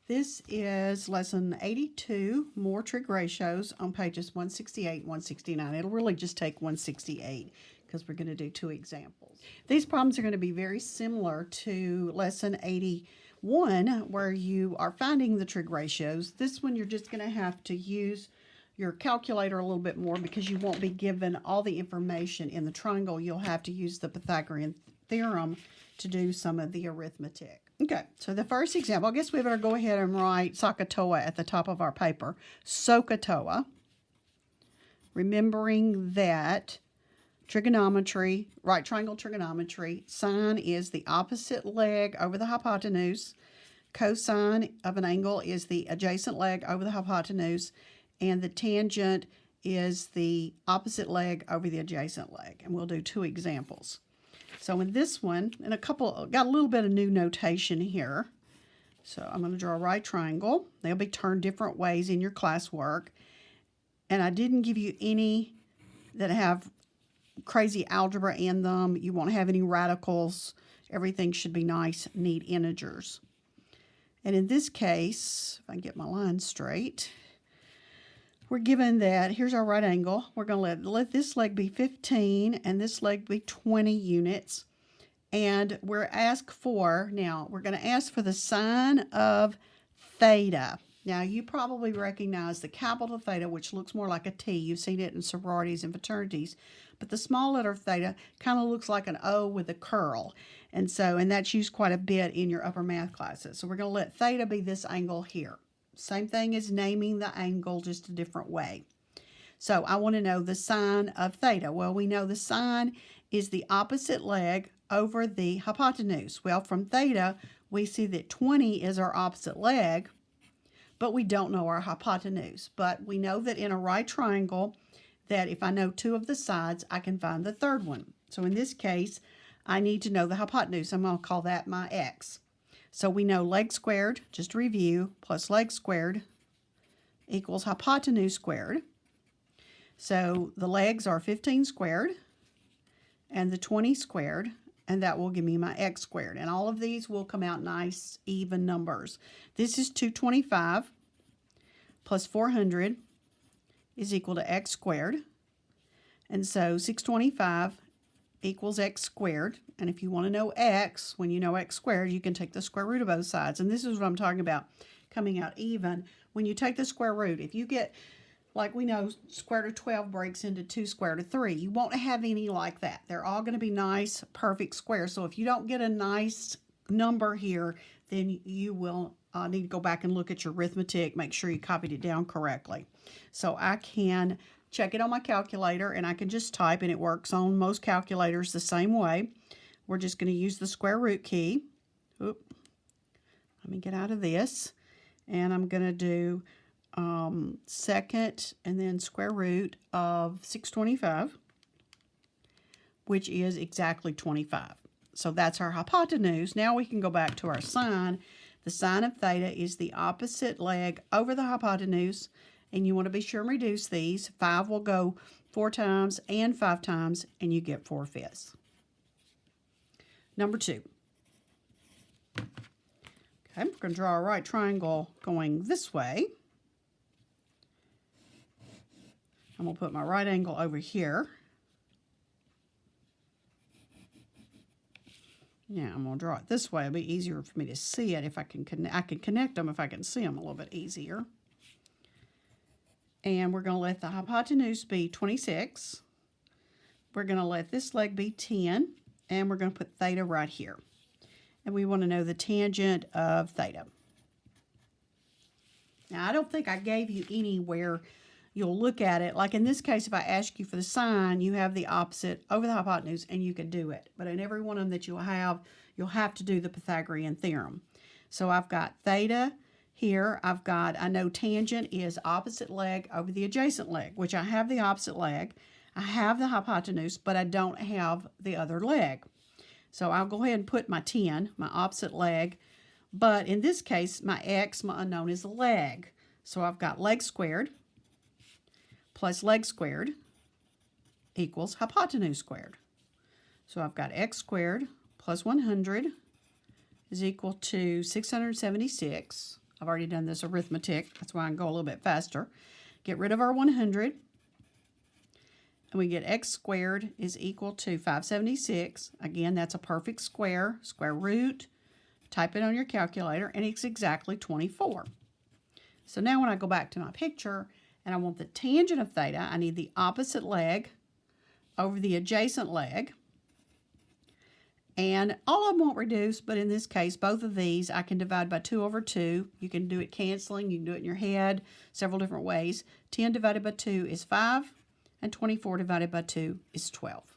This is lesson 82, more trig ratios, on pages 168 and 169. It'll really just take 168 because we're going to do two examples. These problems are going to be very similar to lesson 81, where you are finding the trig ratios. This one you're just going to have to use your calculator a little bit more because you won't be given all the information in the triangle. You'll have to use the Pythagorean theorem to do some of the arithmetic. Okay, so the first example, I guess we better go ahead and write SOHCAHTOA at the top of our paper. SOHCAHTOA, remembering that trigonometry, right triangle trigonometry, sine is the opposite leg over the hypotenuse, cosine of an angle is the adjacent leg over the hypotenuse, and the tangent is the opposite leg over the adjacent leg. And we'll do two examples. So in this one, and got a little bit of new notation here. So I'm going to draw a right triangle. They'll be turned different ways in your classwork. And I didn't give you any that have crazy algebra in them. You won't have any radicals. Everything should be nice, neat integers. And in this case, if I can get my line straight, we're given that here's our right angle. We're going to let this leg be 15 and this leg be 20 units. And we're asked for, now we're going to ask for the sine of theta. Now you probably recognize the capital theta, which looks more like a T. You've seen it in sororities and fraternities. But the small letter theta kind of looks like an O with a curl. And that's used quite a bit in your upper math classes. So we're going to let theta be this angle here. Same thing as naming the angle, just a different way. So I want to know the sine of theta. Well, we know the sine is the opposite leg over the hypotenuse. Well, from theta, we see that 20 is our opposite leg, but we don't know our hypotenuse. But we know that in a right triangle, that if I know two of the sides, I can find the third one. So in this case, I need to know the hypotenuse. I'm going to call that my x. So we know leg squared, just to review, plus leg squared equals hypotenuse squared. So the legs are 15 squared and the 20 squared, and that will give me my x squared. And all of these will come out nice, even numbers. This is 225 plus 400 is equal to x squared. And so 625 equals x squared. And if you want to know x, when you know x squared, you can take the square root of both sides. And this is what I'm talking about, coming out even. When you take the square root, if you get, like we know, square root of 12 breaks into 2 square root of 3. You won't have any like that. They're all going to be nice, perfect squares. So if you don't get a nice number here, then you will need to go back and look at your arithmetic, make sure you copied it down correctly. So I can check it on my calculator, and I can just type, and it works on most calculators the same way. We're just going to use the square root key. Oop. Let me get out of this. And I'm going to do second and then square root of 625, which is exactly 25. So that's our hypotenuse. Now we can go back to our sine. The sine of theta is the opposite leg over the hypotenuse. And you want to be sure and reduce these. 5 will go 4 times and 5 times, and you get 4/5. Number 2. Okay, we're going to draw a right triangle going this way. I'm going to put my right angle over here. Now I'm going to draw it this way. It'll be easier for me to see it if I can connect them if I can see them a little bit easier. And we're going to let the hypotenuse be 26. We're going to let this leg be 10. And we're going to put theta right here. And we want to know the tangent of theta. Now, I don't think I gave you anywhere you'll look at it. Like in this case, if I ask you for the sine, you have the opposite over the hypotenuse, and you can do it. But in every one of them that you'll have to do the Pythagorean theorem. So I've got theta here. I know tangent is opposite leg over the adjacent leg, which I have the opposite leg. I have the hypotenuse, but I don't have the other leg. So I'll go ahead and put my 10, my opposite leg. But in this case, my x, my unknown, is leg. So I've got leg squared plus leg squared equals hypotenuse squared. So I've got x squared plus 100 is equal to 676 I've already done this arithmetic. That's why I can go a little bit faster. Get rid of our 100. And we get x squared is equal to 576. Again, that's a perfect square. Square root. Type it on your calculator, and it's exactly 24. So now when I go back to my picture, and I want the tangent of theta, I need the opposite leg over the adjacent leg. And all of them won't reduce, but in this case, both of these I can divide by 2 over 2. You can do it canceling. You can do it in your head several different ways. 10 divided by 2 is 5, and 24 divided by 2 is 12.